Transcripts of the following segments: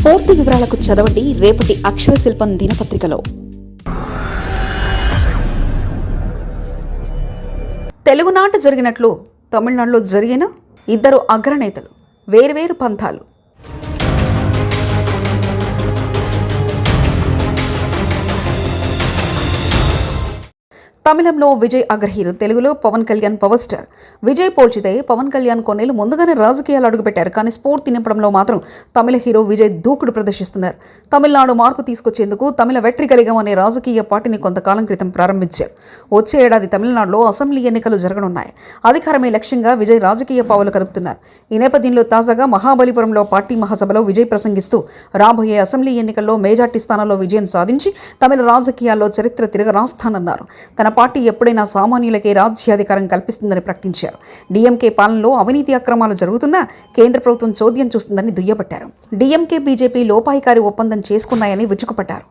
పూర్తి వివరాలకు చదవండి రేపటి అక్షర శిల్పం దినపత్రికలో. తెలుగునాట జరిగినట్లు తమిళనాడులో జరిగిన ఇద్దరు అగ్రనేతలు, వేర్వేరు పంథాలు. తమిళంలో విజయ్ అగ్రహీరో, తెలుగులో పవన్ కళ్యాణ్ పవర్ స్టార్. విజయ్ పోల్చితే పవన్ కళ్యాణ్ కొన్నేళ్లు ముందుగానే రాజకీయాలు అడుగుపెట్టారు. కానీ స్ఫూర్తి నింపడంలో మాత్రం తమిళ హీరో విజయ్ దూకుడు ప్రదర్శిస్తున్నారు. తమిళనాడు మార్పు తీసుకొచ్చేందుకు తమిళ వెట్రి కలిగం అనే రాజకీయ పార్టీని కొంతకాలం క్రితం ప్రారంభించారు. వచ్చే ఏడాది తమిళనాడులో అసెంబ్లీ ఎన్నికలు జరగనున్నాయి. అధికారమే లక్ష్యంగా విజయ్ రాజకీయ పావులు కలుపుతున్నారు. ఈ నేపథ్యంలో తాజాగా మహాబలిపురంలో పార్టీ మహాసభలో విజయ్ ప్రసంగిస్తూ రాబోయే అసెంబ్లీ ఎన్నికల్లో మెజార్టీ స్థానాల్లో విజయం సాధించి తమిళ రాజకీయాల్లో చరిత్ర తిరగరాస్తానన్నారు. తన పార్టీ ఎప్పుడైనా సామాన్యులకే రాజ్యాధికారం కల్పిస్తుందని ప్రకటించారు. డీఎంకే పాలనలో అవినీతి అక్రమాలు జరుగుతున్నా కేంద్ర ప్రభుత్వం చోద్యం చూస్తుందని దుయ్యబట్టారు. డీఎంకే బీజేపీ లోపాయికారి ఒప్పందం చేసుకున్నాయని విరుచుకుపడ్డారు.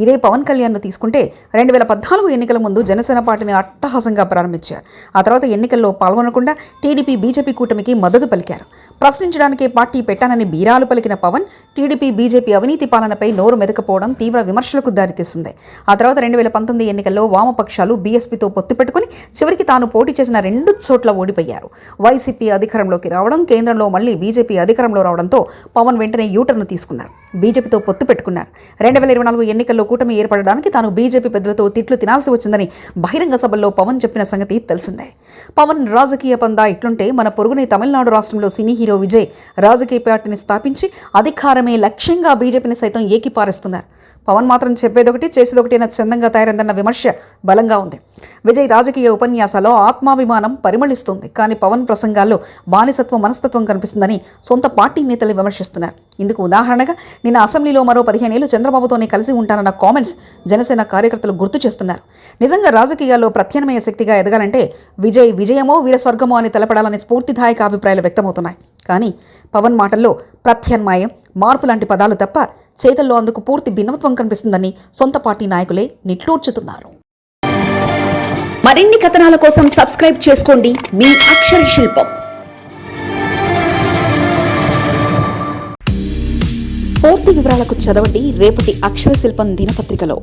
ఇదే పవన్ కళ్యాణ్ను తీసుకుంటే 2014 ఎన్నికల ముందు జనసేన పార్టీని అట్టహాసంగా ప్రారంభించారు. ఆ తర్వాత ఎన్నికల్లో పాల్గొనకుండా టీడీపీ బీజేపీ కూటమికి మద్దతు పలికారు. ప్రశ్నించడానికే పార్టీ పెట్టానని బీరాలు పలికిన పవన్ టీడీపీ బీజేపీ అవినీతి పాలనపై నోరు మెదకపోవడం తీవ్ర విమర్శలకు దారితీస్తుంది. ఆ తర్వాత 2019 ఎన్నికల్లో వామపక్షాలు బీఎస్పీతో పొత్తు పెట్టుకుని చివరికి తాను పోటీ చేసిన 2 చోట్ల ఓడిపోయారు. వైసీపీ అధికారంలోకి రావడం, కేంద్రంలో మళ్లీ బీజేపీ అధికారంలో రావడంతో పవన్ వెంటనే యూటర్న్ తీసుకున్నారు. బీజేపీతో పొత్తు పెట్టుకున్నారు. 2024 ఎన్నికల్లో కూటమి ఏర్పడడానికి తాను బీజేపీ పెద్దలతో తిట్లు తినాల్సి వచ్చిందని బహిరంగ సభల్లో పవన్ చెప్పిన సంగతి తెలిసిందే. పవన్ రాజకీయ పందా ఇట్లుంటే మన పొరుగునే తమిళనాడు రాష్ట్రంలో సినీ హీరో విజయ్ రాజకీయ పార్టీని స్థాపించి అధికారమే లక్ష్యంగా బీజేపీని సైతం ఏకిపారేస్తున్నారు. పవన్ మాత్రం చెప్పేదొకటి చేసేదొకటి అన్న చందంగా తయారైందన్న విమర్శ బలంగా ఉంది. విజయ్ రాజకీయ ఉపన్యాసాల్లో ఆత్మాభిమానం పరిమళిస్తుంది. కానీ పవన్ ప్రసంగాల్లో బానిసత్వ మనస్తత్వం కనిపిస్తుందని సొంత పార్టీ నేతలు విమర్శిస్తున్నారు. ఇందుకు ఉదాహరణగా నిన్న అసెంబ్లీలో మరో 15 ఏళ్లు చంద్రబాబుతోనే కలిసి ఉంటానన్న కామెంట్స్ జనసేన కార్యకర్తలు గుర్తు చేస్తున్నారు. నిజంగా రాజకీయాల్లో ప్రత్యామ్నాయ శక్తిగా ఎదగాలంటే విజయ్ విజయమో వీరస్వర్గమో అని తెలపడాలని స్ఫూర్తిదాయక అభిప్రాయాలు వ్యక్తమవుతున్నాయి. కానీ పవన్ మాటల్లో ప్రత్యామ్నాయం, మార్పు లాంటి పదాలు తప్ప చేతల్లో అందుకు పూర్తి భిన్నత్వం కనిపిస్తుందని సొంత పార్టీ నాయకులే నిట్లూర్చుతున్నారు. మరిన్ని కథనాల కోసం సబ్స్క్రైబ్ చేసుకోండి మీ అక్షర శిల్పం. పూర్తి వివరాలకు చదవండి రేపటి అక్షర శిల్పం దినపత్రికలో.